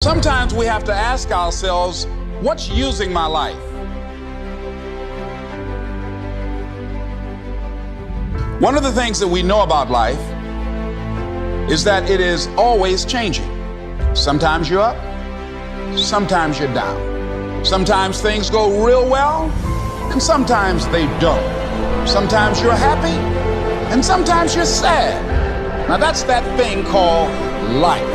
Sometimes we have to ask ourselves, what's using my life? One of the things that we know about life is that it is always changing. Sometimes you're up, sometimes you're down. Sometimes things go real well, and sometimes they don't. Sometimes you're happy, and sometimes you're sad. Now that's that thing called life.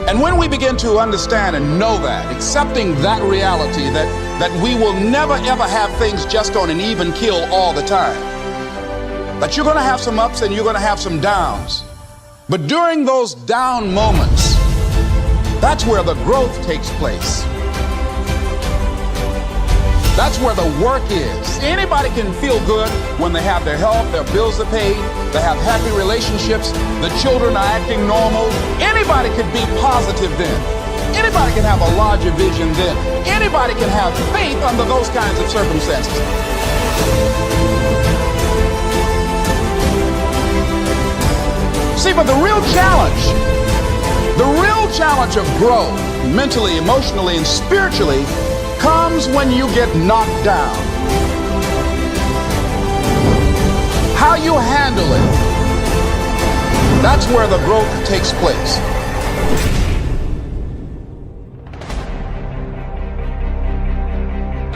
And when we begin to understand and know that, accepting that reality that we will never ever have things just on an even keel all the time, that you're going to have some ups and you're going to have some downs. But during those down moments, that's where the growth takes place. That's where the work is. Anybody can feel good when they have their health, their bills are paid, they have happy relationships, the children are acting normal. Anybody can be positive then. Anybody can have a larger vision then. Anybody can have faith under those kinds of circumstances. See, but the real challenge of growth, mentally, emotionally, and spiritually, comes when you get knocked down. How you handle it, that's where the growth takes place.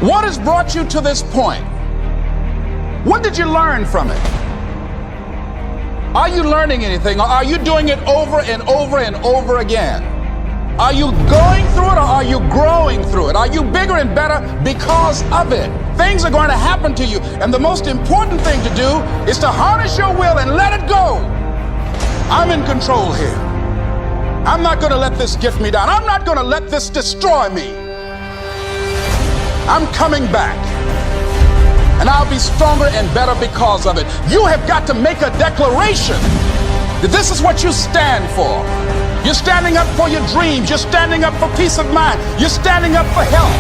What has brought you to this point? What did you learn from it? Are you learning anything, or are you doing it over and over and over again? Are you going through it, or are you growing through it? Are you bigger and better because of it? Things are going to happen to you, and the most important thing to do is to harness your will and let it go. I'm in control here. I'm not going to let this get me down. I'm not going to let this destroy me. I'm coming back, and I'll be stronger and better because of it. You have got to make a declaration that this is what you stand for. You're standing up for your dreams. You're standing up for peace of mind. You're standing up for health.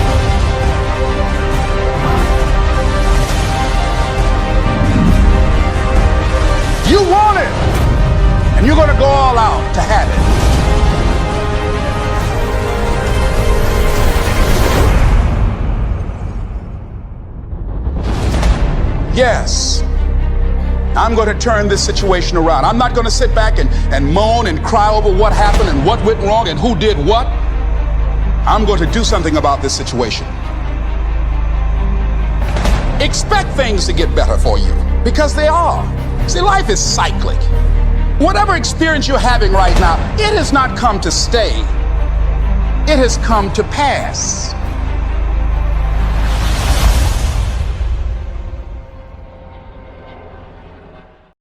You want it, and you're going to go all out to have it. Yes, I'm going to turn this situation around. I'm not going to sit back and moan and cry over what happened and what went wrong and who did what. I'm going to do something about this situation. Expect things to get better for you, because they are. See, life is cyclic. Whatever experience you're having right now, it has not come to stay. It has come to pass.